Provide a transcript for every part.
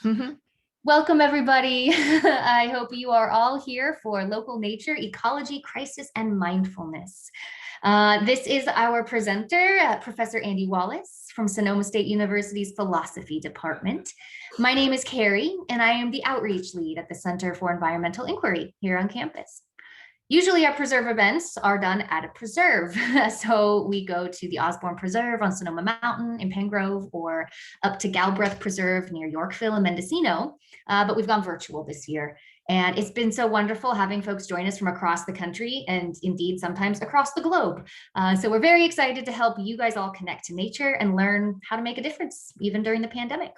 Mhm. Welcome, everybody. I hope you are all here for Local Nature, Ecology, Crisis, and Mindfulness. This is our presenter, Professor Andy Wallace from Sonoma State University's Philosophy Department. My name is Carrie, and I am the Outreach Lead at the Center for Environmental Inquiry here on campus. Usually our preserve events are done at a preserve. So we go to the Osborne Preserve on Sonoma Mountain in Pengrove or up to Galbraith Preserve near Yorkville and Mendocino. But we've gone virtual this year. And it's been so wonderful having folks join us from across the country and indeed sometimes across the globe. So we're very excited to help you guys all connect to nature and learn how to make a difference, even during the pandemic.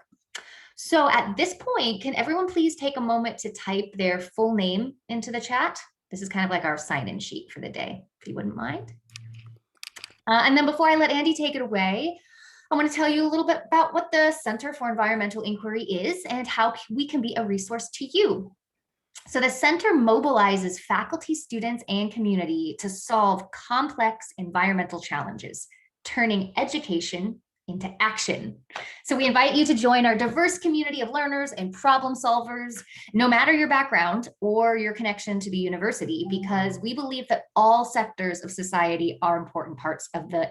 So at this point, can everyone please take a moment to type their full name into the chat? This is kind of like our sign-in sheet for the day, if you wouldn't mind. And then before I let Andy take it away, I want to tell you a little bit about what the Center for Environmental Inquiry is and how we can be a resource to you. So the center mobilizes faculty, students, and community to solve complex environmental challenges, turning education into action. So we invite you to join our diverse community of learners and problem solvers, no matter your background or your connection to the university, because we believe that all sectors of society are important parts of the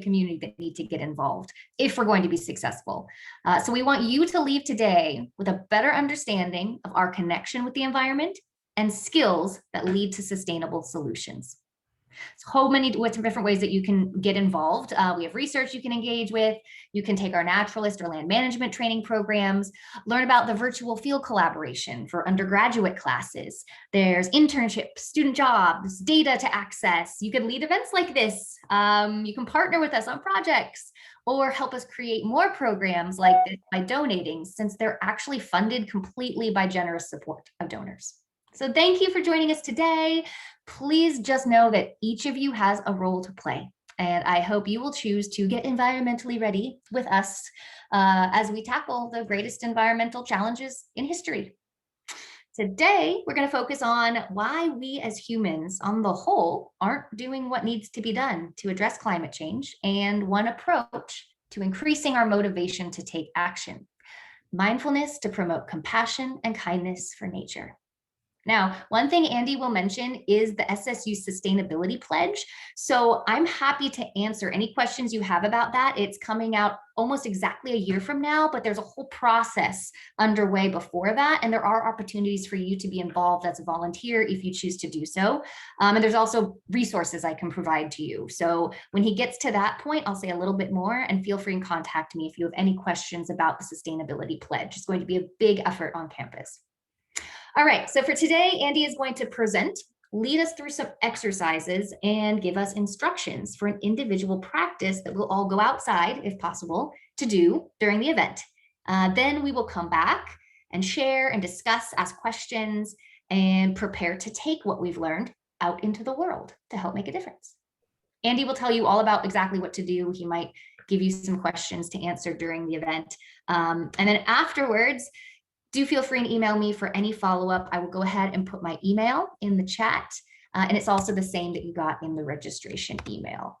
community that need to get involved if we're going to be successful. So we want you to leave today with a better understanding of our connection with the environment and skills that lead to sustainable solutions. So many different ways that you can get involved. We have research you can engage with. You can take our naturalist or land management training programs, learn about the virtual field collaboration for undergraduate classes. There's internships, student jobs, data to access. You can lead events like this. You can partner with us on projects or help us create more programs like this by donating, since they're actually funded completely by generous support of donors. So thank you for joining us today. Please just know that each of you has a role to play, and I hope you will choose to get environmentally ready with us as we tackle the greatest environmental challenges in history. Today, we're going to focus on why we as humans on the whole aren't doing what needs to be done to address climate change, and one approach to increasing our motivation to take action: mindfulness to promote compassion and kindness for nature. Now, one thing Andy will mention is the SSU Sustainability Pledge. So I'm happy to answer any questions you have about that. It's coming out almost exactly a year from now, but there's a whole process underway before that. And there are opportunities for you to be involved as a volunteer if you choose to do so. And there's also resources I can provide to you. So when he gets to that point, I'll say a little bit more, and feel free and contact me if you have any questions about the Sustainability Pledge. It's going to be a big effort on campus. All right, so for today, Andy is going to present, lead us through some exercises, and give us instructions for an individual practice that we'll all go outside, if possible, to do during the event. Then we will come back and share and discuss, ask questions, and prepare to take what we've learned out into the world to help make a difference. Andy will tell you all about exactly what to do. He might give you some questions to answer during the event. And then afterwards, do feel free and email me for any follow-up. I will go ahead and put my email in the chat. And it's also the same that you got in the registration email.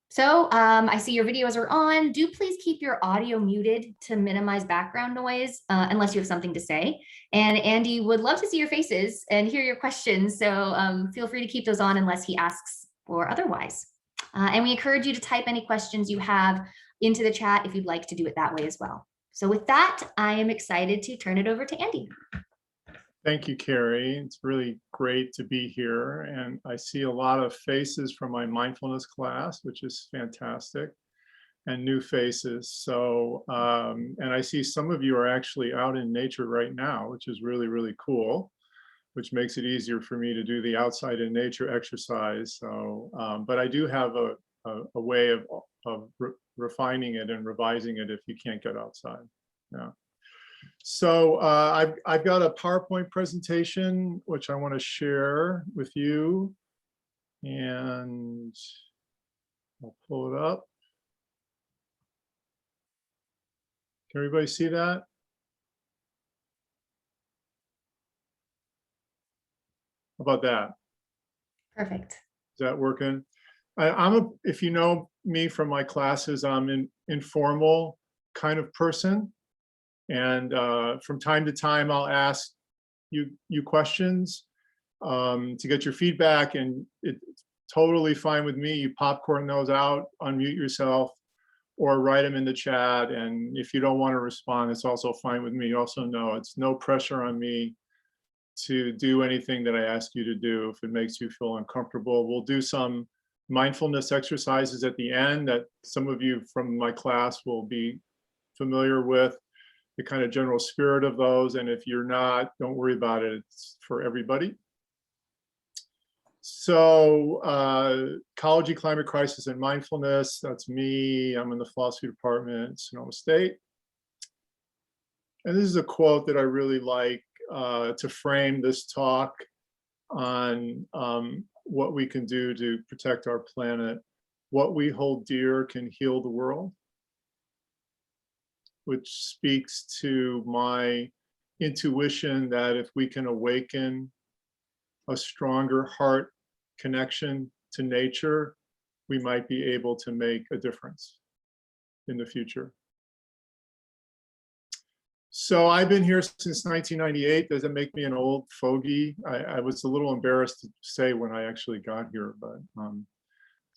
So I see your videos are on. Do please keep your audio muted to minimize background noise, unless you have something to say. And Andy would love to see your faces and hear your questions. So feel free to keep those on unless he asks or otherwise. And we encourage you to type any questions you have into the chat if you'd like to do it that way as well. So with that, I am excited to turn it over to Andy. Thank you, Carrie. It's really great to be here. And I see a lot of faces from my mindfulness class, which is fantastic, and new faces. So, and I see some of you are actually out in nature right now, which is really, really cool, which makes it easier for me to do the outside in nature exercise. So, but I do have a way of refining it and revising it if you can't get outside. Yeah. So I've got a PowerPoint presentation which I want to share with you, and I'll pull it up. Can everybody see that? How about that? Perfect. Is that working? If you know me from my classes, I'm an informal kind of person. And from time to time, I'll ask you questions to get your feedback, and it's totally fine with me. You popcorn those out, unmute yourself, or write them in the chat. And if you don't want to respond, it's also fine with me. You also know it's no pressure on me to do anything that I ask you to do. If it makes you feel uncomfortable, we'll do some mindfulness exercises at the end that some of you from my class will be familiar with, the kind of general spirit of those. And if you're not, don't worry about it. It's for everybody. So ecology, climate crisis, and mindfulness, that's me. I'm in the philosophy department, Sonoma State. And this is a quote that I really like to frame this talk on what we can do to protect our planet. What we hold dear can heal the world, which speaks to my intuition that if we can awaken a stronger heart connection to nature, we might be able to make a difference in the future. So I've been here since 1998. Does it make me an old fogey? I was a little embarrassed to say when I actually got here, but so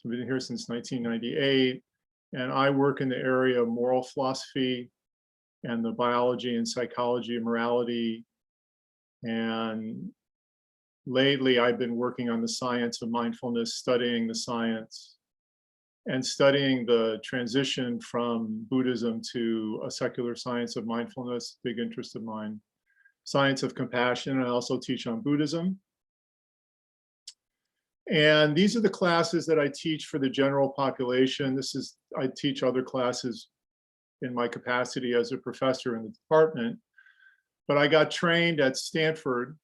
I've been here since 1998, and I work in the area of moral philosophy and the biology and psychology of morality. And lately, I've been working on the science of mindfulness, studying the science and studying the transition from Buddhism to a secular science of mindfulness, big interest of mine. Science of compassion, I also teach on Buddhism. And these are the classes that I teach for the general population. I teach other classes in my capacity as a professor in the department, but I got trained at Stanford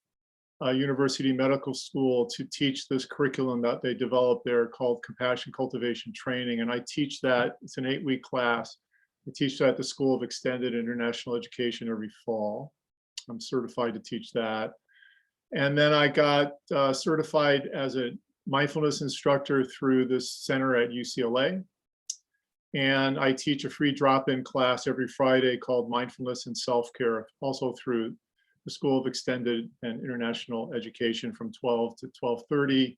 University Medical School to teach this curriculum that they developed there called Compassion Cultivation Training. And I teach that, it's an 8-week class. I teach that at the School of Extended International Education every fall. I'm certified to teach that. And then I got certified as a mindfulness instructor through this center at UCLA. And I teach a free drop-in class every Friday called Mindfulness and Self-Care, also through the School of Extended and International Education from 12 to 12:30.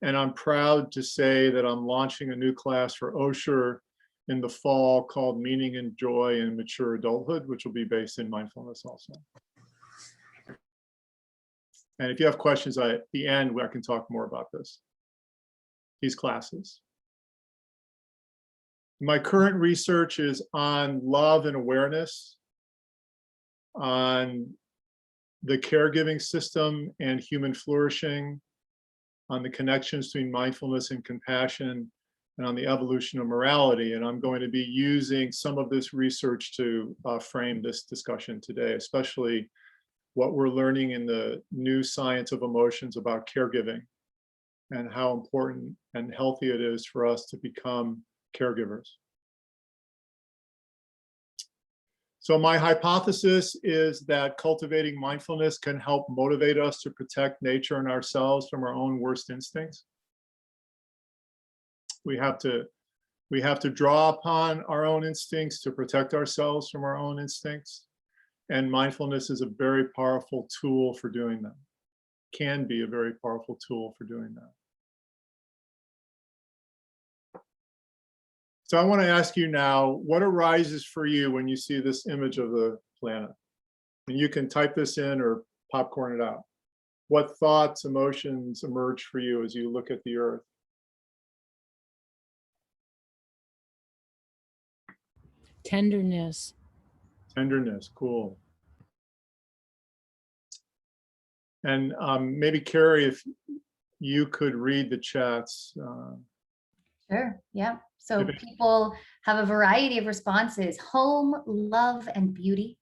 And I'm proud to say that I'm launching a new class for Osher in the fall called Meaning and Joy in Mature Adulthood, which will be based in mindfulness also. And if you have questions at the end, I can talk more about these classes. My current research is on love and awareness, on the caregiving system and human flourishing, on the connections between mindfulness and compassion, and on the evolution of morality. And I'm going to be using some of this research to frame this discussion today, especially what we're learning in the new science of emotions about caregiving and how important and healthy it is for us to become caregivers. So my hypothesis is that cultivating mindfulness can help motivate us to protect nature and ourselves from our own worst instincts. We have to draw upon our own instincts to protect ourselves from our own instincts. And mindfulness is a very powerful tool for doing that. Can be a very powerful tool for doing that. So I want to ask you now, what arises for you when you see this image of the planet? And you can type this in or popcorn it out. What thoughts, emotions emerge for you as you look at the earth? Tenderness. Tenderness, cool. And maybe Carrie, if you could read the chats. Sure, yeah. So people have a variety of responses: home, love, and beauty,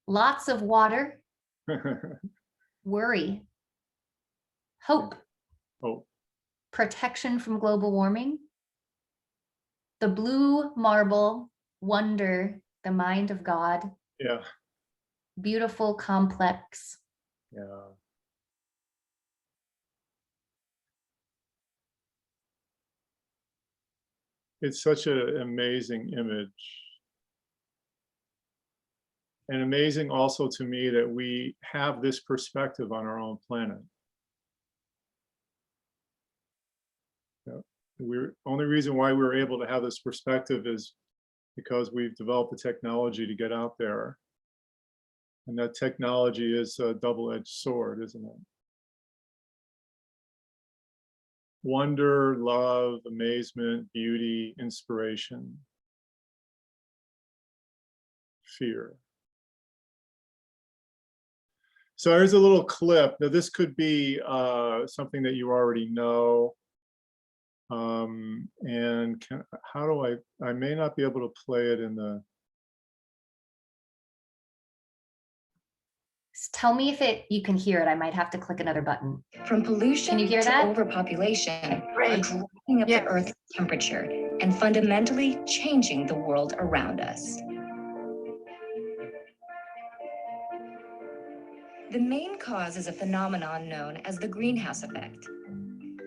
lots of water, worry, hope, protection from global warming, the blue marble, wonder, the mind of God, Yeah. beautiful, complex. Yeah. It's such an amazing image. and amazing also to me that we have this perspective on our own planet. We're only reason why we're able to have this perspective is because we've developed the technology to get out there. And that technology is a double-edged sword, isn't it? Wonder, love, amazement, beauty, inspiration, fear. So here's a little clip. Now this could be something that you already know. And how do I may not be able to play it in the. Tell me if you can hear it. I might have to click another button. From pollution Can you hear to that? overpopulation are Right. driving up Yeah. the Earth's temperature and fundamentally changing the world around us. The main cause is a phenomenon known as the greenhouse effect.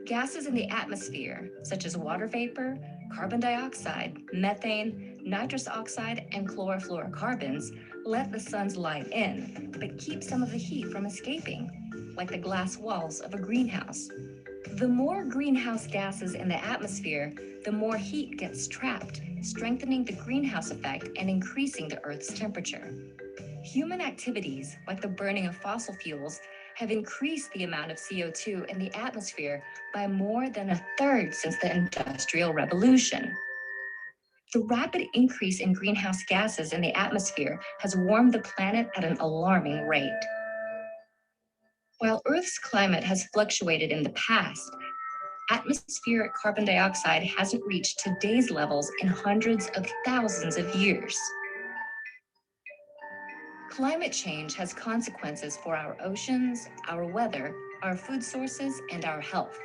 Gases in the atmosphere, such as water vapor, carbon dioxide, methane, nitrous oxide, and chlorofluorocarbons, let the sun's light in, but keep some of the heat from escaping, like the glass walls of a greenhouse. The more greenhouse gases in the atmosphere, the more heat gets trapped, strengthening the greenhouse effect and increasing the Earth's temperature. Human activities, like the burning of fossil fuels, have increased the amount of CO2 in the atmosphere by more than a third since the Industrial Revolution. The rapid increase in greenhouse gases in the atmosphere has warmed the planet at an alarming rate. While Earth's climate has fluctuated in the past, atmospheric carbon dioxide hasn't reached today's levels in hundreds of thousands of years. Climate change has consequences for our oceans, our weather, our food sources, and our health.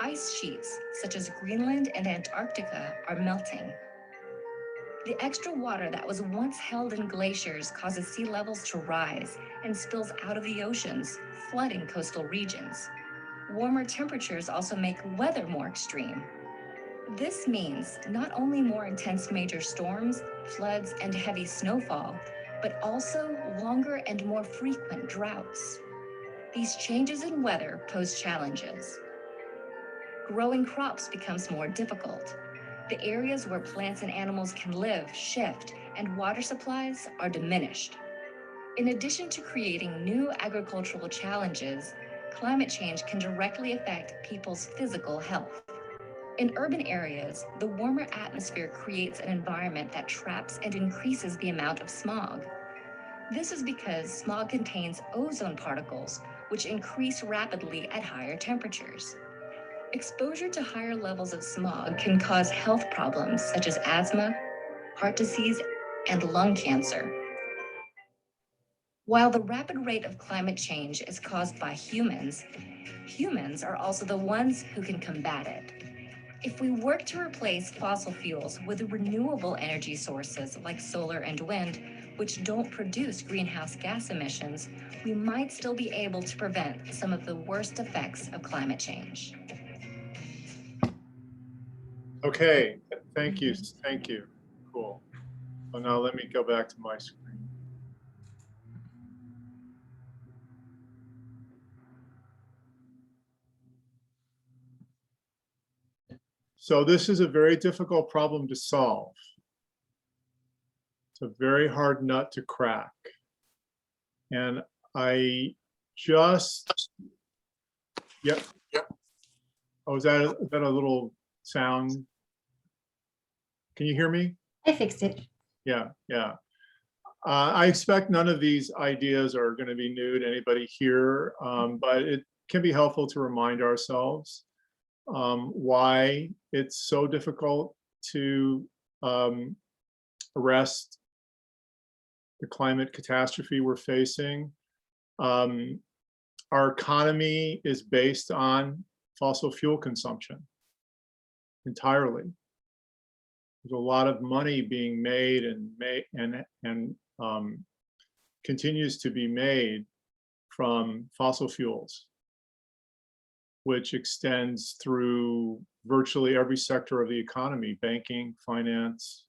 Ice sheets, such as Greenland and Antarctica, are melting. The extra water that was once held in glaciers causes sea levels to rise and spills out of the oceans, flooding coastal regions. Warmer temperatures also make weather more extreme. This means not only more intense major storms, floods, and heavy snowfall, but also longer and more frequent droughts. These changes in weather pose challenges. Growing crops becomes more difficult. The areas where plants and animals can live shift, and water supplies are diminished. In addition to creating new agricultural challenges, climate change can directly affect people's physical health. In urban areas, the warmer atmosphere creates an environment that traps and increases the amount of smog. This is because smog contains ozone particles, which increase rapidly at higher temperatures. Exposure to higher levels of smog can cause health problems such as asthma, heart disease, and lung cancer. While the rapid rate of climate change is caused by humans, humans are also the ones who can combat it. If we work to replace fossil fuels with renewable energy sources like solar and wind, which don't produce greenhouse gas emissions, we might still be able to prevent some of the worst effects of climate change. Okay, thank you, thank you. Cool. So now let me go back to my screen. So this is a very difficult problem to solve. It's a very hard nut to crack. And I just, yep. Oh, is that a little sound? Can you hear me? I fixed it. Yeah. I expect none of these ideas are going to be new to anybody here, but it can be helpful to remind ourselves why it's so difficult to arrest the climate catastrophe we're facing. Our economy is based on fossil fuel consumption entirely. There's a lot of money being made and continues to be made from fossil fuels, which extends through virtually every sector of the economy: banking, finance,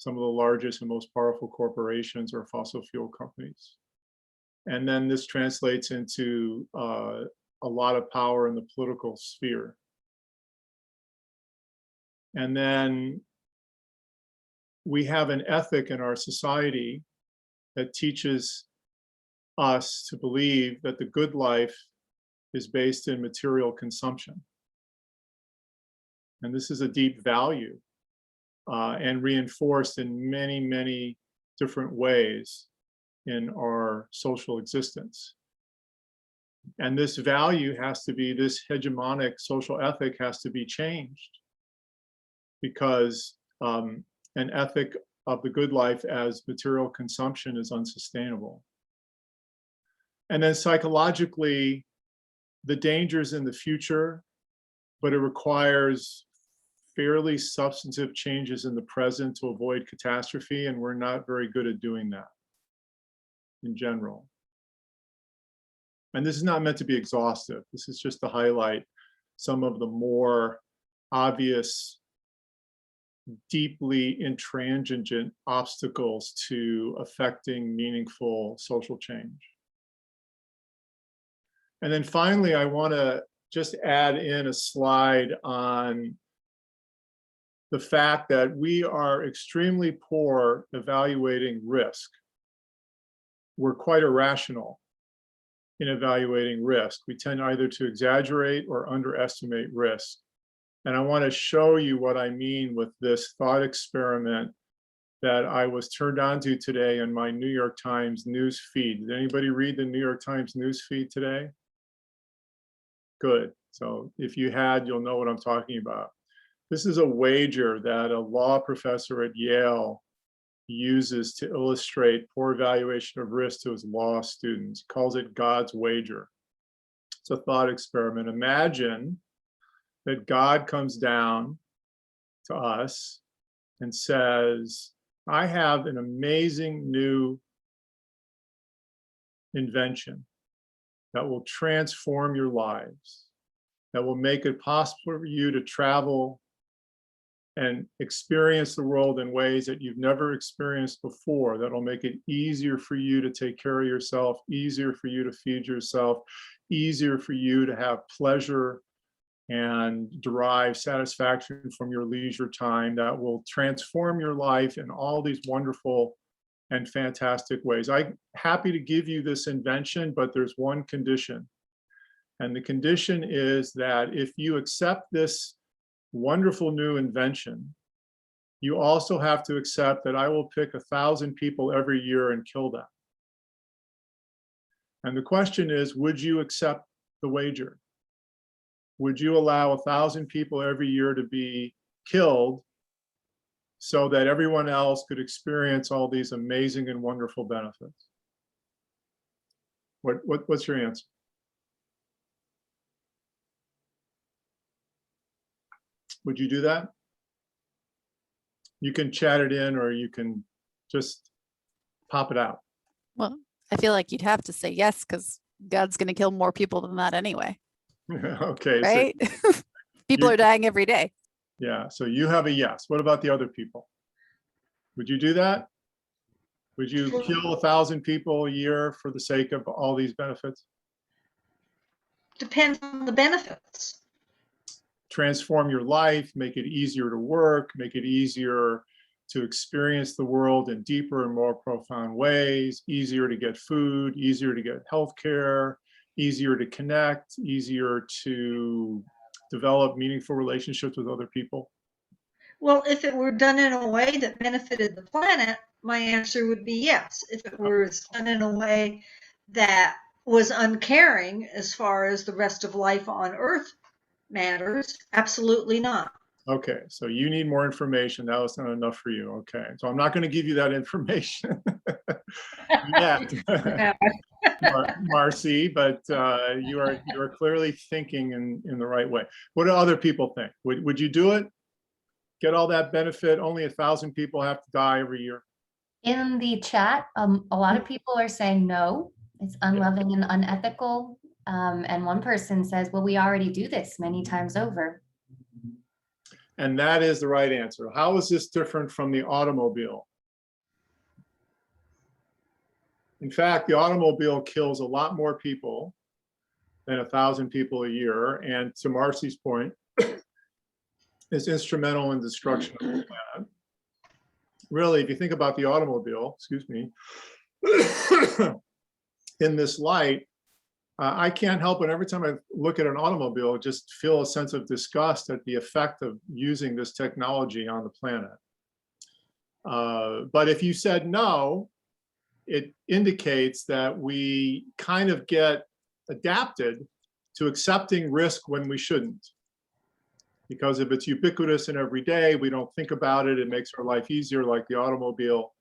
Some of the largest and most powerful corporations are fossil fuel companies. And then this translates into a lot of power in the political sphere. And then we have an ethic in our society that teaches us to believe that the good life is based in material consumption. And this is a deep value and reinforced in many, many different ways in our social existence. And this value has to be, this hegemonic social ethic has to be changed, because an ethic of the good life as material consumption is unsustainable. And then psychologically, the dangers in the future, but it requires fairly substantive changes in the present to avoid catastrophe, and we're not very good at doing that in general. And this is not meant to be exhaustive. This is just to highlight some of the more obvious, deeply intransigent obstacles to affecting meaningful social change. And then finally, I want to just add in a slide on the fact that we are extremely poor evaluating risk. We're quite irrational in evaluating risk. We tend either to exaggerate or underestimate risk. And I want to show you what I mean with this thought experiment that I was turned on to today in my New York Times news feed. Did anybody read the New York Times news feed today? Good. So if you had, you'll know what I'm talking about. This is a wager that a law professor at Yale uses to illustrate poor evaluation of risk to his law students. He calls it God's wager. It's a thought experiment. Imagine that God comes down to us and says, I have an amazing new invention that will transform your lives, that will make it possible for you to travel and experience the world in ways that you've never experienced before, that'll make it easier for you to take care of yourself, easier for you to feed yourself, easier for you to have pleasure and derive satisfaction from your leisure time, that will transform your life in all these wonderful and fantastic ways. I'm happy to give you this invention, but there's one condition. And the condition is that if you accept this wonderful new invention, you also have to accept that I will pick 1,000 people every year and kill them. And the question is, would you accept the wager? Would you allow 1,000 people every year to be killed so that everyone else could experience all these amazing and wonderful benefits? What's your answer? Would you do that? You can chat it in, or you can just pop it out. Well, I feel like you'd have to say yes, because God's going to kill more people than that anyway, Okay. right? People are dying every day. Yeah, so you have a yes. What about the other people? Would you do that? Would you kill 1,000 people a year for the sake of all these benefits? Depends on the benefits. Transform your life, make it easier to work, make it easier to experience the world in deeper and more profound ways, easier to get food, easier to get healthcare, easier to connect, easier to develop meaningful relationships with other people? Well, if it were done in a way that benefited the planet, my answer would be yes. If it were done in a way that was uncaring as far as the rest of life on Earth matters, absolutely not. Okay, so you need more information. That was not enough for you. Okay, so I'm not going to give you that information yet, Marcy, but you are clearly thinking in the right way. What do other people think? Would you do it? Get all that benefit? Only 1,000 people have to die every year. In the chat, a lot of people are saying no, it's unloving and unethical. And one person says, well, we already do this many times over. And that is the right answer. How is this different from the automobile? In fact, the automobile kills a lot more people than 1,000 people a year. And to Marcy's point, is instrumental in destruction of the planet. Really, if you think about the automobile, excuse me, in this light, I can't help but every time I look at an automobile, just feel a sense of disgust at the effect of using this technology on the planet. But if you said no, it indicates that we kind of get adapted to accepting risk when we shouldn't. Because if it's ubiquitous and every day, we don't think about it, it makes our life easier, like the automobile.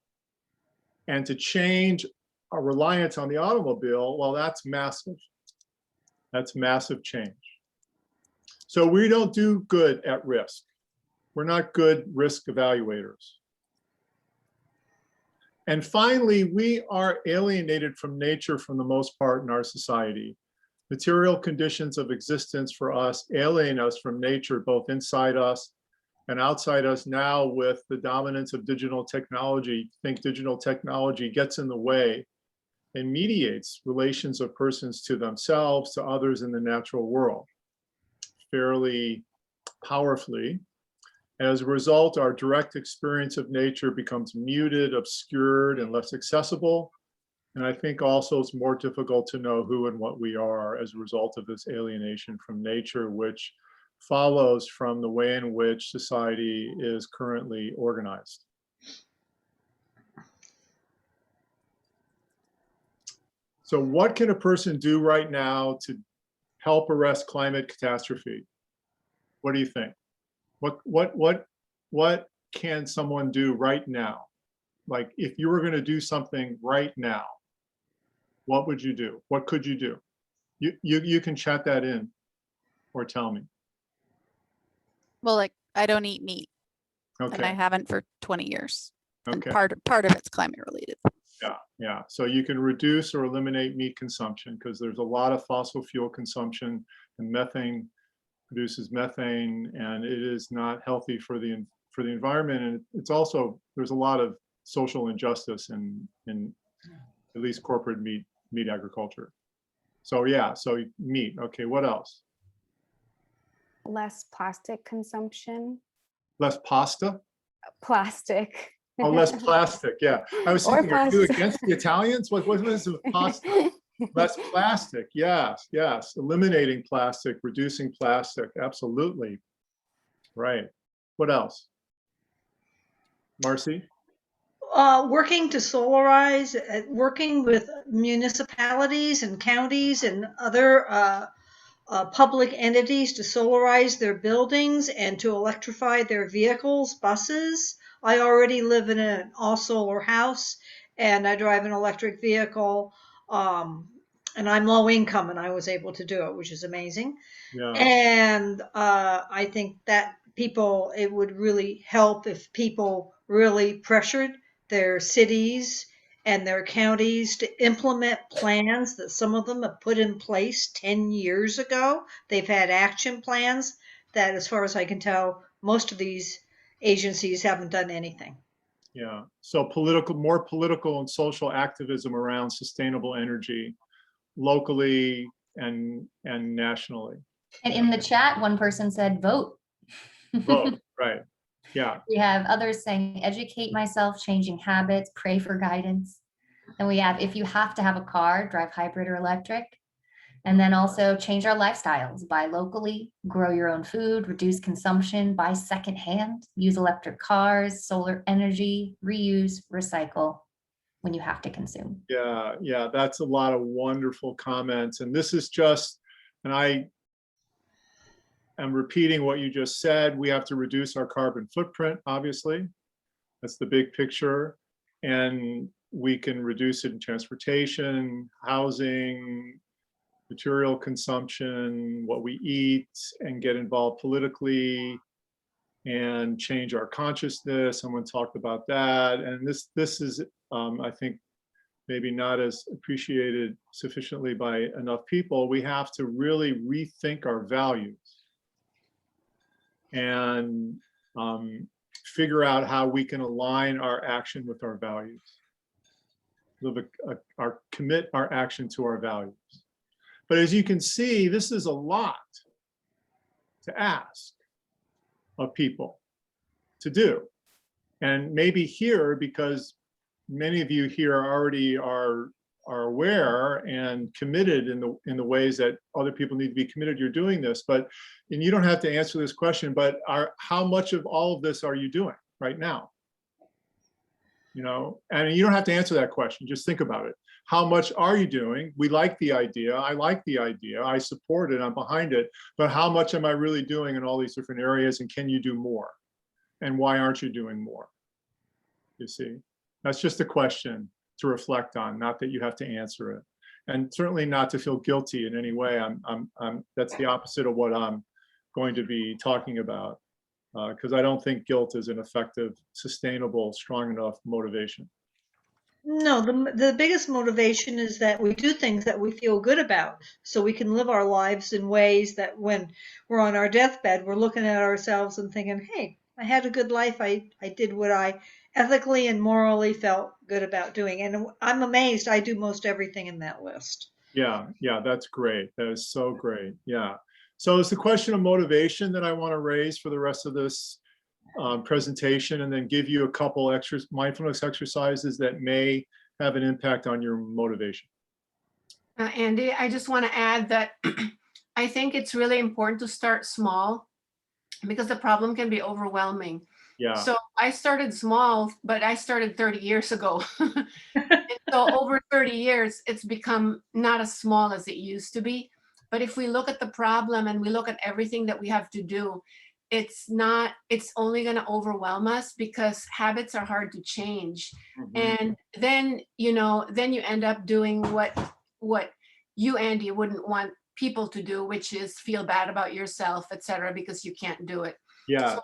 And to change our reliance on the automobile, well, that's massive. That's massive change. So we don't do good at risk. We're not good risk evaluators. And finally, we are alienated from nature for the most part in our society. Material conditions of existence for us alienate us from nature, both inside us and outside us. Now with the dominance of digital technology, I think digital technology gets in the way and mediates relations of persons to themselves, to others in the natural world fairly powerfully. As a result, our direct experience of nature becomes muted, obscured, and less accessible. And I think also it's more difficult to know who and what we are as a result of this alienation from nature, which follows from the way in which society is currently organized. So what can a person do right now to help arrest climate catastrophe? What do you think? What can someone do right now? Like if you were going to do something right now, what would you do? What could you do? You can chat that in or tell me. Well, like I don't eat meat and I Okay, haven't for 20 years. And okay. part of it's climate related. Yeah. So you can reduce or eliminate meat consumption because there's a lot of fossil fuel consumption, and methane produces methane, and it is not healthy for the environment. And it's also, there's a lot of social injustice in at least corporate meat agriculture. So yeah, so meat. Okay, what else? Less plastic consumption. Less pasta? Plastic. Oh, less plastic. Yeah, I was Or thinking, are you pasta. against the Italians? What is it with pasta? Less plastic. Yes. Eliminating plastic, reducing plastic. Absolutely. Right. What else? Marcy? Working to solarize, working with municipalities and counties and other public entities to solarize their buildings and to electrify their vehicles, buses. I already live in an all solar house and I drive an electric vehicle. And I'm low income and I was able to do it, which is amazing. Yeah. And I think that it would really help if people really pressured their cities and their counties to implement plans that some of them have put in place 10 years ago. They've had action plans that, as far as I can tell, most of these agencies haven't done anything. Yeah. So more political and social activism around sustainable energy, locally and nationally. And in the chat, one person said, vote. Both, right. Yeah. We have others saying, educate myself, changing habits, pray for guidance. And we have, if you have to have a car, drive hybrid or electric. And then also change our lifestyles, buy locally, grow your own food, reduce consumption, buy secondhand, use electric cars, solar energy, reuse, recycle when you have to consume. Yeah, that's a lot of wonderful comments. And this is just, and I am repeating what you just said, we have to reduce our carbon footprint, obviously. That's the big picture. And we can reduce it in transportation, housing, material consumption, what we eat, and get involved politically and change our consciousness. Someone talked about that. And this is, I think, maybe not as appreciated sufficiently by enough people. We have to really rethink our values. and figure out how we can align our action with our values. Commit our action to our values. But as you can see, this is a lot to ask of people to do. And maybe here, because many of you here already are aware and committed in the ways that other people need to be committed, you're doing this. And you don't have to answer this question, but how much of all of this are you doing right now? You know, and you don't have to answer that question, just think about it. How much are you doing? We like the idea, I like the idea, I support it, I'm behind it, but how much am I really doing in all these different areas, and can you do more? And why aren't you doing more? You see, that's just a question to reflect on, not that you have to answer it. And certainly not to feel guilty in any way. That's the opposite of what I'm going to be talking about. Because I don't think guilt is an effective, sustainable, strong enough motivation. No, the biggest motivation is that we do things that we feel good about, so we can live our lives in ways that when we're on our deathbed, we're looking at ourselves and thinking, hey, I had a good life. I did what I ethically and morally felt good about doing. And I'm amazed I do most everything in that list. Yeah, that's great. That is so great. Yeah. So it's the question of motivation that I want to raise for the rest of this presentation, and then give you a couple extra mindfulness exercises that may have an impact on your motivation. Andy, I just want to add that I think it's really important to start small, because the problem can be overwhelming. Yeah. So I started small, but I started 30 years ago. And so over 30 years, it's become not as small as it used to be. But if we look at the problem and we look at everything that we have to do, it's only going to overwhelm us, because habits are hard to change. And then, then you end up doing what you, Andy, wouldn't want people to do, which is feel bad about yourself, etc., because you can't do it. Yeah.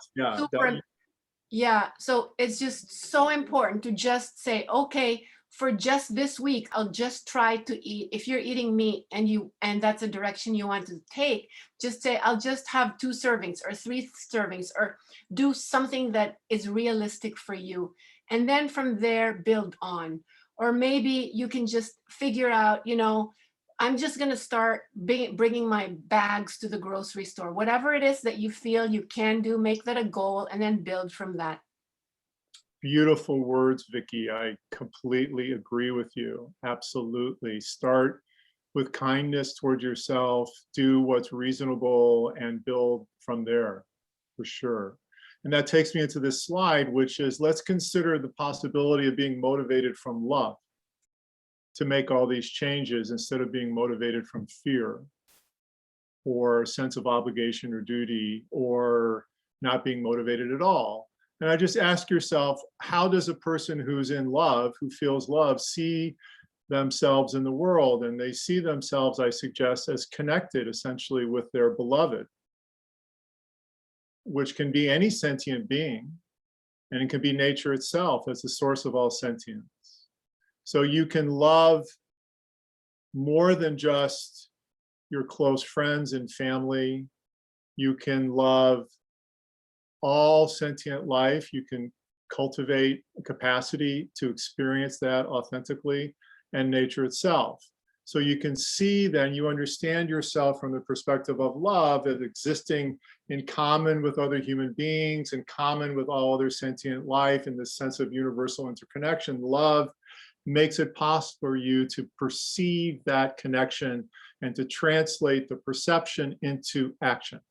So it's just so important to just say, okay, for just this week, I'll just try to eat. If you're eating meat and that's a direction you want to take, just say, I'll just have 2 servings or 3 servings, or do something that is realistic for you. And then from there, build on. Or maybe you can just figure out, I'm just going to start bringing my bags to the grocery store. Whatever it is that you feel you can do, make that a goal, and then build from that. Beautiful words, Vicki. I completely agree with you. Absolutely. Start with kindness toward yourself, do what's reasonable, and build from there, for sure. And that takes me into this slide, which is, let's consider the possibility of being motivated from love to make all these changes, instead of being motivated from fear or sense of obligation or duty, or not being motivated at all. And I just ask yourself, how does a person who's in love, who feels love, see themselves in the world? And they see themselves, I suggest, as connected essentially with their beloved, which can be any sentient being, and it can be nature itself as the source of all sentience. So you can love more than just your close friends and family. You can love all sentient life. You can cultivate a capacity to experience that authentically, and nature itself. So you can see, then you understand yourself from the perspective of love as existing in common with other human beings, in common with all other sentient life, in this sense of universal interconnection. Love makes it possible for you to perceive that connection and to translate the perception into action.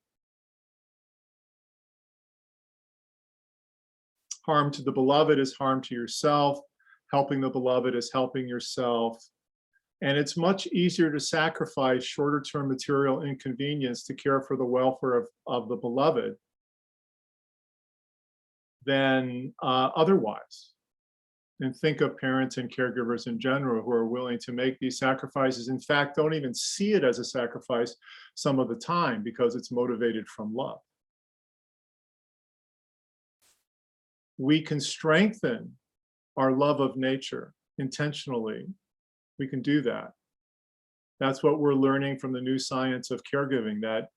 Harm to the beloved is harm to yourself. Helping the beloved is helping yourself. And it's much easier to sacrifice shorter-term material inconvenience to care for the welfare of the beloved than otherwise. And think of parents and caregivers in general who are willing to make these sacrifices. In fact, don't even see it as a sacrifice some of the time, because it's motivated from love. We can strengthen our love of nature intentionally. We can do that. That's what we're learning from the new science of caregiving, that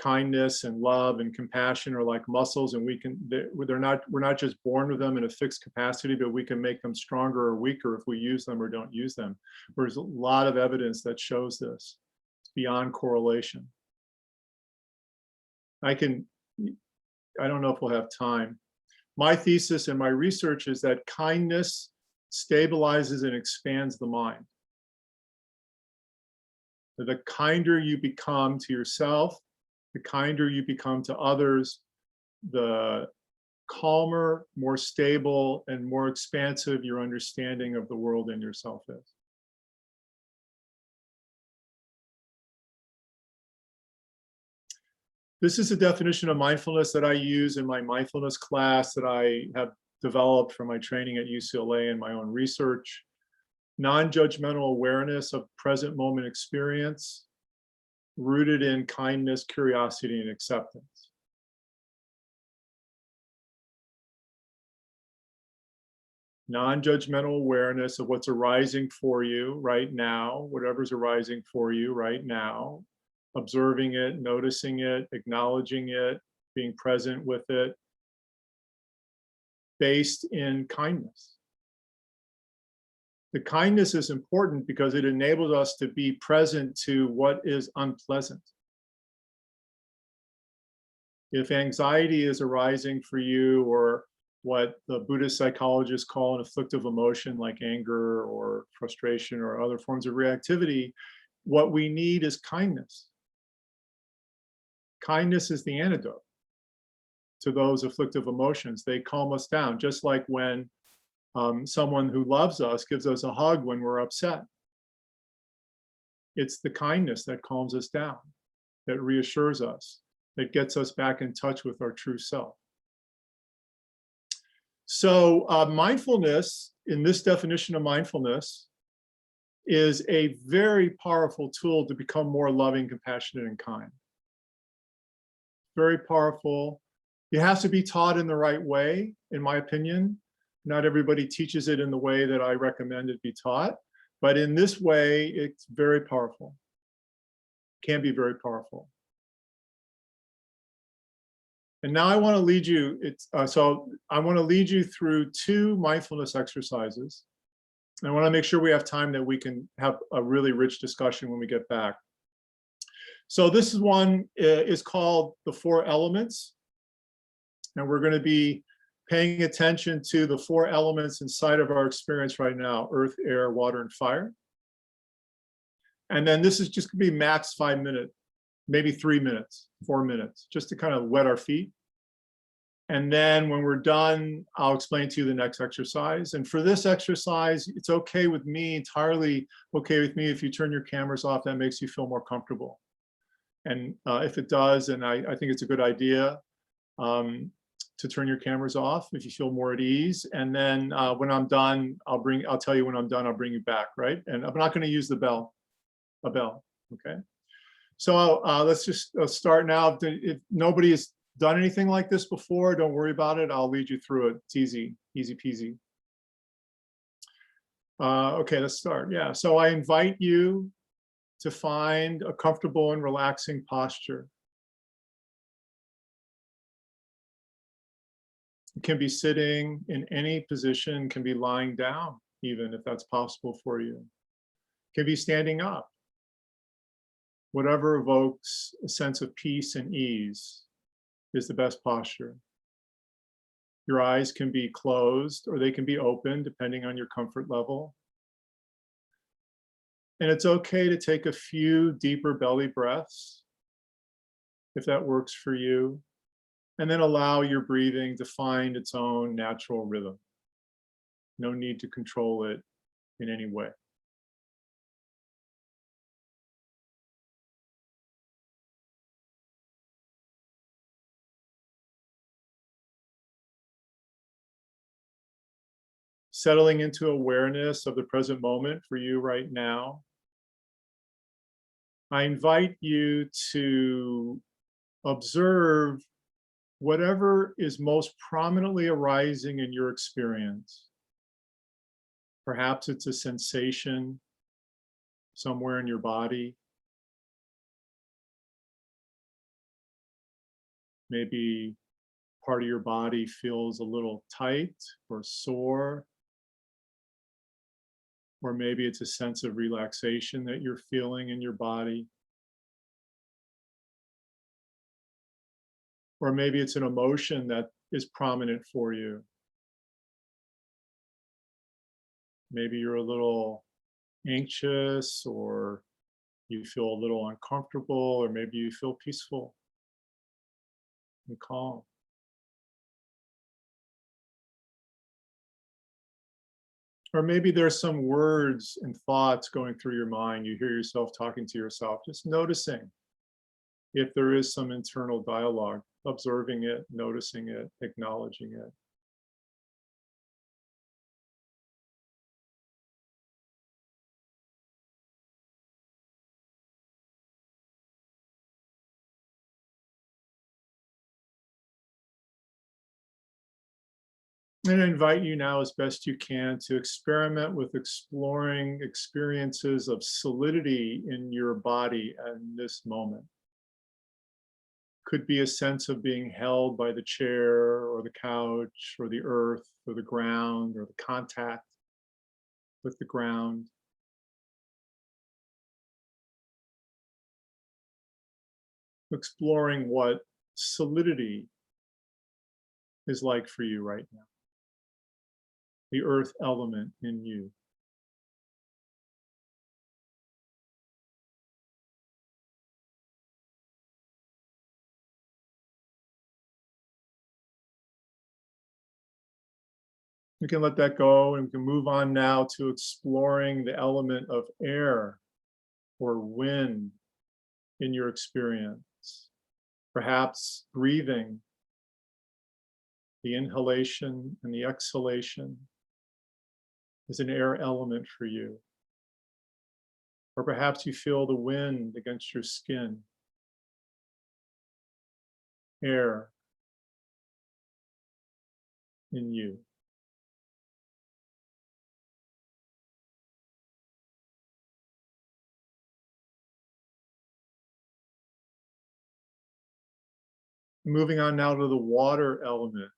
kindness and love and compassion are like muscles, and we're not just born with them in a fixed capacity, but we can make them stronger or weaker if we use them or don't use them. There's a lot of evidence that shows this. It's beyond correlation. I don't know if we'll have time. My thesis and my research is that kindness stabilizes and expands the mind. The kinder you become to yourself, the kinder you become to others, the calmer, more stable, and more expansive your understanding of the world and yourself is. This is a definition of mindfulness that I use in my mindfulness class that I have developed from my training at UCLA and my own research. Non-judgmental awareness of present moment experience, rooted in kindness, curiosity, and acceptance. Non-judgmental awareness of what's arising for you right now, whatever's arising for you right now, observing it, noticing it, acknowledging it, being present with it, based in kindness. The kindness is important because it enables us to be present to what is unpleasant. If anxiety is arising for you, or what the Buddhist psychologists call an afflictive emotion like anger or frustration or other forms of reactivity, what we need is kindness. Kindness is the antidote to those afflictive emotions. They calm us down, just like when someone who loves us gives us a hug when we're upset. It's the kindness that calms us down, that reassures us, that gets us back in touch with our true self. So mindfulness, in this definition of mindfulness, is a very powerful tool to become more loving, compassionate, and kind. Very powerful. It has to be taught in the right way, in my opinion. Not everybody teaches it in the way that I recommend it be taught, but in this way, it's very powerful. Can be very powerful. And now I want to lead you. I want to lead you through 2 mindfulness exercises. I want to make sure we have time that we can have a really rich discussion when we get back. So this one is called the 4 elements, and we're going to be paying attention to the 4 elements inside of our experience right now: earth, air, water, and fire. And then this is just going to be max 5 minutes, maybe 3 minutes, 4 minutes, just to kind of wet our feet. And then when we're done, I'll explain to you the next exercise. And for this exercise, it's okay with me, entirely okay with me if you turn your cameras off. That makes you feel more comfortable. And if it does, and I think it's a good idea, to turn your cameras off if you feel more at ease. And then when I'm done, I'll tell you when I'm done, I'll bring you back, right? And I'm not going to use a bell, okay? So let's just start now. If nobody has done anything like this before, don't worry about it. I'll lead you through it. It's easy, easy peasy. Okay, let's start. Yeah, so I invite you to find a comfortable and relaxing posture. It can be sitting in any position, can be lying down, even if that's possible for you. It can be standing up. Whatever evokes a sense of peace and ease is the best posture. Your eyes can be closed or they can be open, depending on your comfort level. And it's okay to take a few deeper belly breaths, if that works for you. And then allow your breathing to find its own natural rhythm. No need to control it in any way. Settling into awareness of the present moment for you right now. I invite you to observe whatever is most prominently arising in your experience. Perhaps it's a sensation somewhere in your body. Maybe part of your body feels a little tight or sore. Or maybe it's a sense of relaxation that you're feeling in your body. Or maybe it's an emotion that is prominent for you. Maybe you're a little anxious, or you feel a little uncomfortable, or maybe you feel peaceful and calm. Or maybe there's some words and thoughts going through your mind. You hear yourself talking to yourself, just noticing if there is some internal dialogue, observing it, noticing it, acknowledging it. And I invite you now, as best you can, to experiment with exploring experiences of solidity in your body in this moment. Could be a sense of being held by the chair or the couch or the earth or the ground or the contact with the ground. Exploring what solidity is like for you right now. The earth element in you. We can let that go, and we can move on now to exploring the element of air or wind in your experience. Perhaps breathing, the inhalation and the exhalation is an air element for you. Or perhaps you feel the wind against your skin. Air in you. Moving on now to the water element.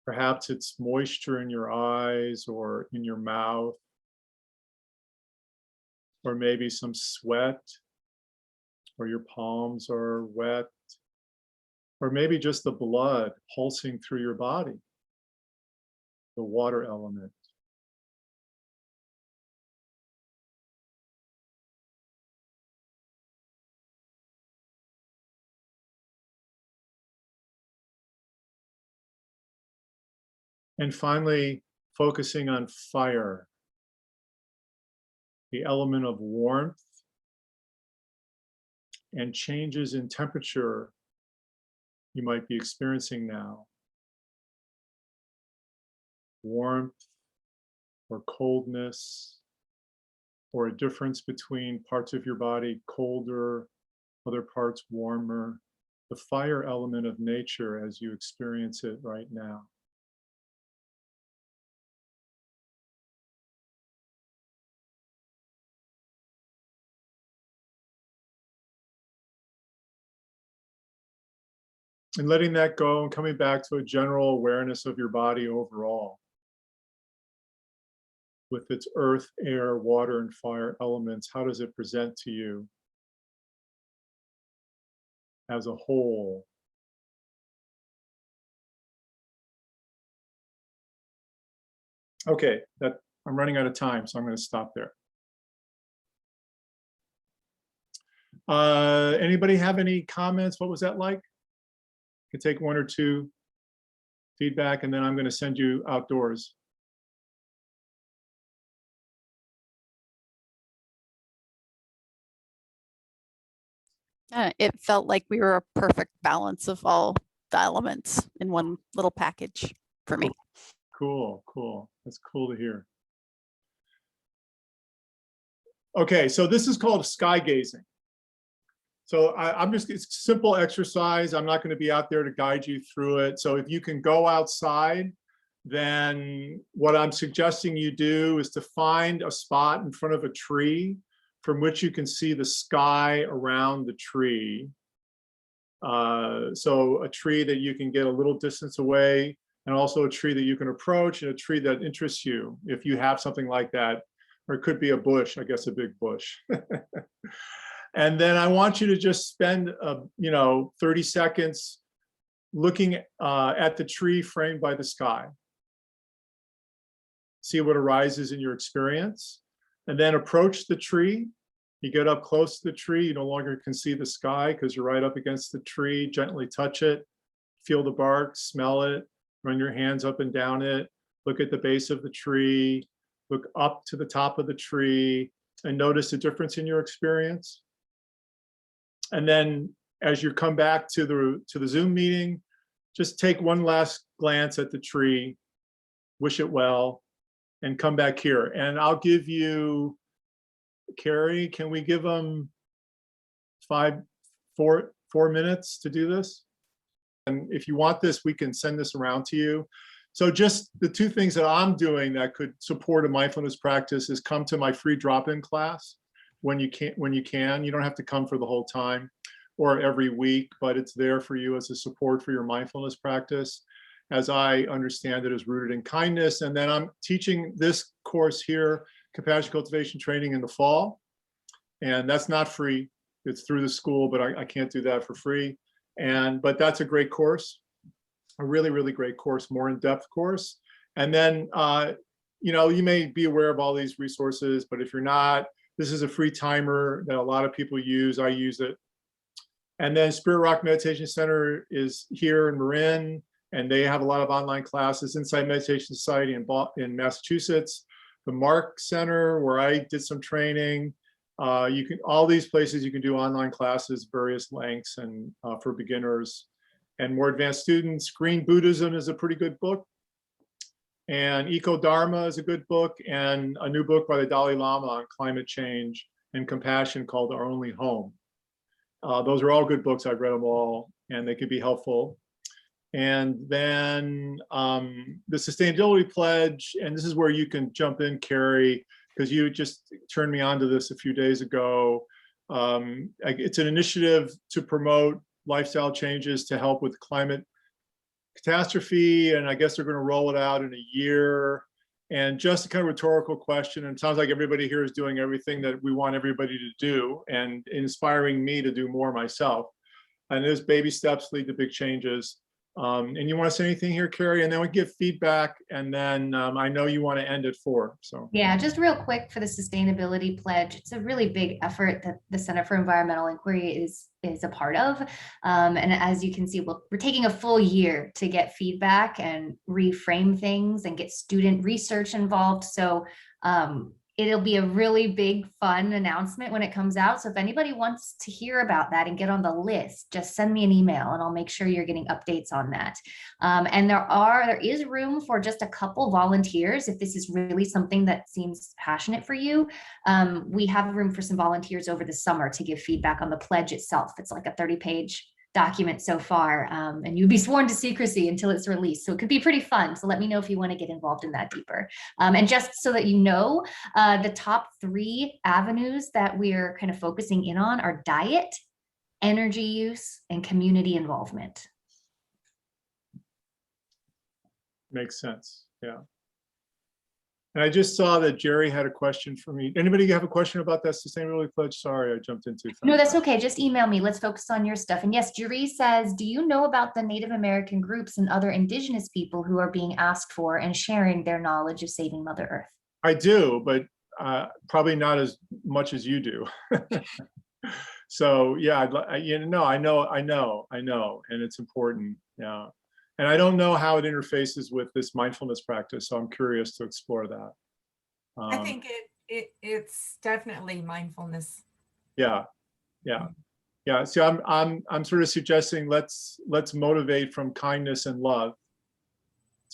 Perhaps it's moisture in your eyes or in your mouth, or maybe some sweat, or your palms are wet, or maybe just the blood pulsing through your body, the water element. And finally, focusing on fire, the element of warmth and changes in temperature you might be experiencing now. Warmth or coldness, or a difference between parts of your body colder, other parts warmer. The fire element of nature as you experience it right now. And letting that go and coming back to a general awareness of your body overall, with its earth, air, water, and fire elements. How does it present to you as a whole? Okay, I'm running out of time, so I'm going to stop there. Anybody have any comments? What was that like? You can take one or two feedback, and then I'm going to send you outdoors. It felt like we were a perfect balance of all the elements in one little package for me. Cool, cool. That's cool to hear. Okay, so this is called sky gazing. So I'm just, it's a simple exercise. I'm not going to be out there to guide you through it. So if you can go outside, then what I'm suggesting you do is to find a spot in front of a tree from which you can see the sky around the tree. So a tree that you can get a little distance away, and also a tree that you can approach, and a tree that interests you, if you have something like that. Or it could be a bush, I guess a big bush. And then I want you to just spend, 30 seconds looking at the tree framed by the sky. See what arises in your experience, and then approach the tree. You get up close to the tree, you no longer can see the sky because you're right up against the tree. Gently touch it, feel the bark, smell it, run your hands up and down it, look at the base of the tree, look up to the top of the tree, and notice the difference in your experience. And then as you come back to the Zoom meeting, just take one last glance at the tree, wish it well, and come back here. And I'll give you, Carrie, can we give them 4 minutes to do this? And if you want this, we can send this around to you. So just the 2 things that I'm doing that could support a mindfulness practice is come to my free drop-in class when you can. You don't have to come for the whole time or every week, but it's there for you as a support for your mindfulness practice. As I understand it, is rooted in kindness. And then I'm teaching this course here, Compassion Cultivation Training, in the fall. And that's not free. It's through the school, but I can't do that for free. But that's a great course, a really, really great course, more in-depth course. And then, you may be aware of all these resources, but if you're not, this is a free timer that a lot of people use. I use it. And then Spirit Rock Meditation Center is here in Marin, and they have a lot of online classes. Insight Meditation Society in Massachusetts, the Mark Center, where I did some training. All these places you can do online classes, various lengths, and for beginners and more advanced students. Green Buddhism is a pretty good book, and Eco Dharma is a good book, and a new book by the Dalai Lama on climate change and compassion called Our Only Home. Those are all good books. I've read them all, and they could be helpful. And then the Sustainability Pledge, and this is where you can jump in, Carrie, because you just turned me on to this a few days ago. It's an initiative to promote lifestyle changes to help with climate catastrophe, and I guess they're going to roll it out in a year. And just a kind of rhetorical question, and it sounds like everybody here is doing everything that we want everybody to do, and inspiring me to do more myself. And those baby steps lead to big changes. And you want to say anything here, Carrie? And then we give feedback, and then I know you want to end at 4. So yeah, just real quick for the Sustainability Pledge. It's a really big effort that the Center for Environmental Inquiry is a part of. And as you can see, we're taking a full year to get feedback and reframe things and get student research involved. So it'll be a really big, fun announcement when it comes out. So if anybody wants to hear about that and get on the list, just send me an email and I'll make sure you're getting updates on that. And there is room for just a couple volunteers if this is really something that seems passionate for you. We have room for some volunteers over the summer to give feedback on the pledge itself. It's like a 30-page document so far, and you'd be sworn to secrecy until it's released. So it could be pretty fun. So let me know if you want to get involved in that deeper. And just so that you know, the top 3 avenues that we're kind of focusing in on are diet, energy use, and community involvement. makes sense. Yeah. And I just saw that Jerry had a question for me. Anybody have a question about that Sustainability Pledge? Sorry, I jumped in too fast. No, that's okay. Just email me. Let's focus on your stuff. And yes, Jerry says, do you know about the Native American groups and other indigenous people who are being asked for and sharing their knowledge of saving Mother Earth? I do, but probably not as much as you do. So yeah, I know, and it's important. Yeah. And I don't know how it interfaces with this mindfulness practice, so I'm curious to explore that. I think it's definitely mindfulness. Yeah. So I'm sort of suggesting let's motivate from kindness and love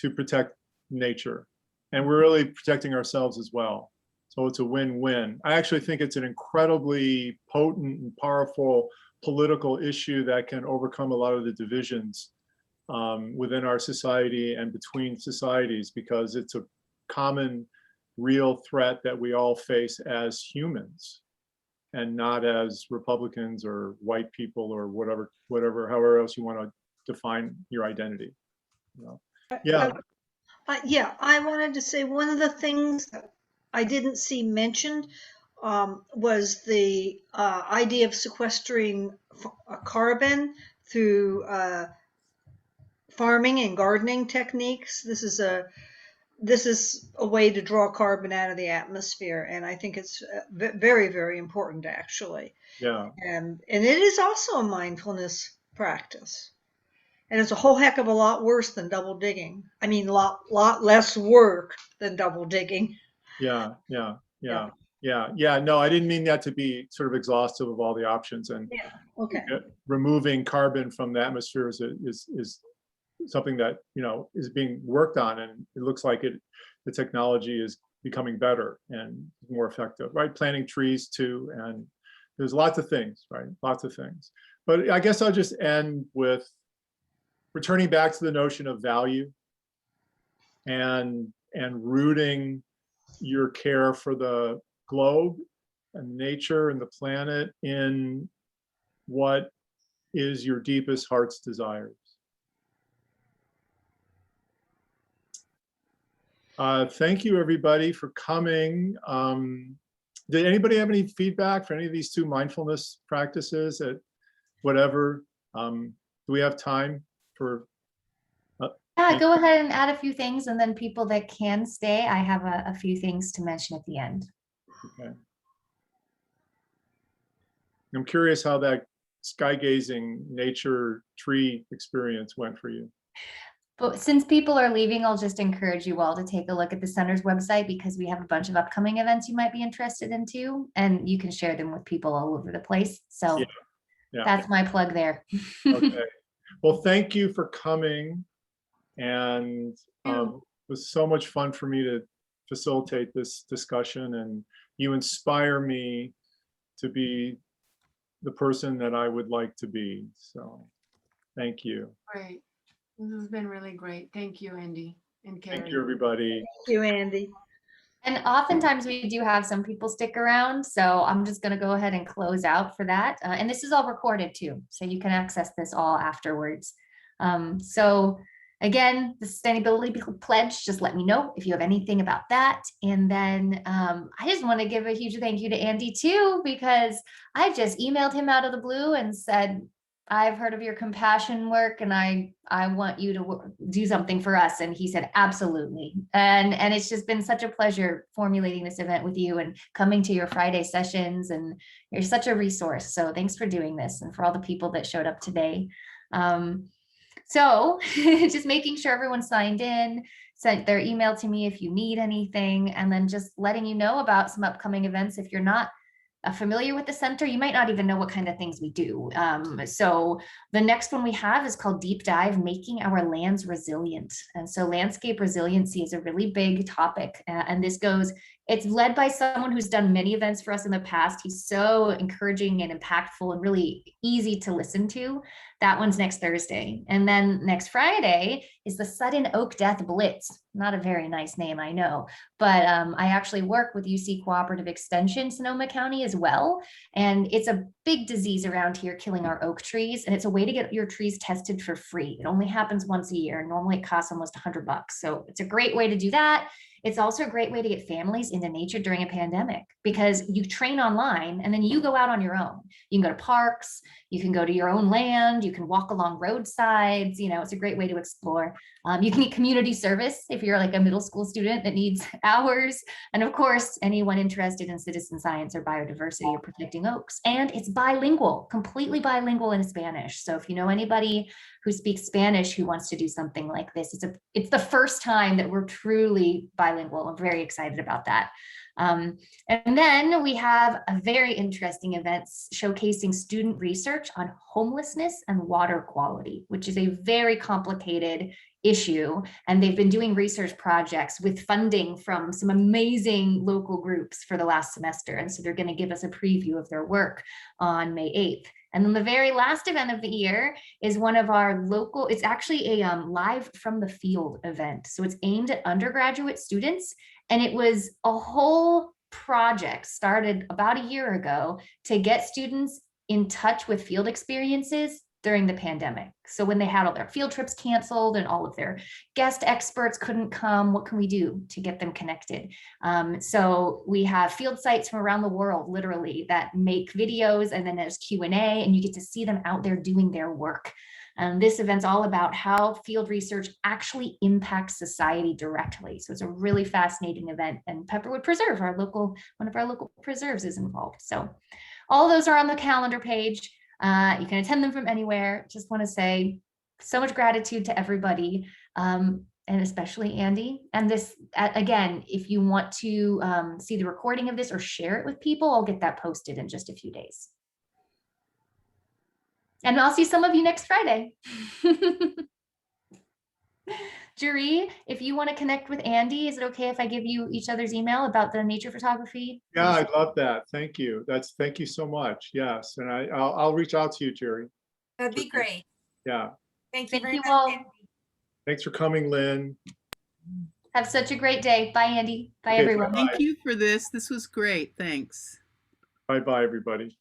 to protect nature, and we're really protecting ourselves as well. So it's a win-win. I actually think it's an incredibly potent and powerful political issue that can overcome a lot of the divisions within our society and between societies, because it's a common real threat that we all face as humans. and not as Republicans or white people or however else you want to define your identity. You know? Yeah. Yeah, I wanted to say one of the things that I didn't see mentioned was the idea of sequestering carbon through farming and gardening techniques. This is a way to draw carbon out of the atmosphere, and I think it's very, very important, actually. Yeah. And it is also a mindfulness practice. And it's a whole heck of a lot worse than double digging. I mean, lot less work than double digging. Yeah. No, I didn't mean that to be sort of exhaustive of all the options. And Yeah. Okay. removing carbon from the atmosphere is something that, you know, is being worked on, and it looks like the technology is becoming better and more effective, right? Planting trees too, and there's lots of things, right? Lots of things. But I guess I'll just end with returning back to the notion of value and rooting your care for the globe and nature and the planet in what is your deepest heart's desires. Thank you, everybody, for coming. Did anybody have any feedback for any of these two mindfulness practices at whatever? Do we have time for? Yeah, go ahead and add a few things, and then people that can stay, I have a few things to mention at the end. Okay. I'm curious how that sky gazing nature tree experience went for you. But since people are leaving, I'll just encourage you all to take a look at the center's website, because we have a bunch of upcoming events you might be interested in too, and you can share them with people all over the place. So Yeah. that's my plug there. Okay. Well, thank you for coming. And it was so much fun for me to facilitate this discussion, and you inspire me to be the person that I would like to be. So thank you. Great. This has been really great. Thank you, Andy and Carrie. Thank you, everybody. Thank you, Andy. And oftentimes we do have some people stick around, so I'm just going to go ahead and close out for that. And this is all recorded too, so you can access this all afterwards. So again, the sustainability pledge, just let me know if you have anything about that. And then I just want to give a huge thank you to Andy too, because I just emailed him out of the blue and said, I've heard of your compassion work, and I want you to do something for us. And he said, absolutely. And it's just been such a pleasure formulating this event with you and coming to your Friday sessions. And you're such a resource. So thanks for doing this, and for all the people that showed up today. So just making sure everyone signed in, sent their email to me if you need anything, and then just letting you know about some upcoming events. If you're not familiar with the center, you might not even know what kind of things we do. So the next one we have is called Deep Dive, Making Our Lands Resilient. And so landscape resiliency is a really big topic. And it's led by someone who's done many events for us in the past. He's so encouraging and impactful and really easy to listen to. That one's next Thursday. And then next Friday is the Sudden Oak Death Blitz. Not a very nice name, I know, but I actually work with UC Cooperative Extension, Sonoma County as well. And it's a big disease around here, killing our oak trees. And it's a way to get your trees tested for free. It only happens once a year. Normally it costs almost $100. So it's a great way to do that. It's also a great way to get families into nature during a pandemic, because you train online and then you go out on your own. You can go to parks, you can go to your own land, you can walk along roadsides, it's a great way to explore. You can get community service if you're like a middle school student that needs hours. And of course, anyone interested in citizen science or biodiversity or protecting oaks. And it's bilingual, completely bilingual in Spanish. So if you know anybody who speaks Spanish who wants to do something like this, it's the first time that we're truly bilingual. I'm very excited about that. And then we have a very interesting event showcasing student research on homelessness and water quality, which is a very complicated issue. And they've been doing research projects with funding from some amazing local groups for the last semester. And so they're going to give us a preview of their work on May 8th. And then the very last event of the year is one of our local, it's actually a live from the field event. So it's aimed at undergraduate students. And it was a whole project started about a year ago to get students in touch with field experiences during the pandemic. So when they had all their field trips canceled and all of their guest experts couldn't come, what can we do to get them connected? So we have field sites from around the world, literally, that make videos, and then there's Q&A, and you get to see them out there doing their work. This event's all about how field research actually impacts society directly. So it's a really fascinating event, and Pepperwood Preserve, one of our local preserves, is involved. So all those are on the calendar page. You can attend them from anywhere. Just want to say so much gratitude to everybody, and especially Andy. And this, again, if you want to see the recording of this or share it with people, I'll get that posted in just a few days. And I'll see some of you next Friday. Jury, if you want to connect with Andy, is it okay if I give you each other's email about the nature photography? Yeah, I'd love that. Thank you. Thank you so much. Yes, and I'll reach out to you, Jerry. That'd be great. Yeah. Thank you Thank very you much. all. Andy. Thanks for coming, Lynn. Have such a great day. Bye, Andy. Bye, Okay, everyone. bye-bye. Thank you for this. This was great. Thanks. Bye-bye, everybody.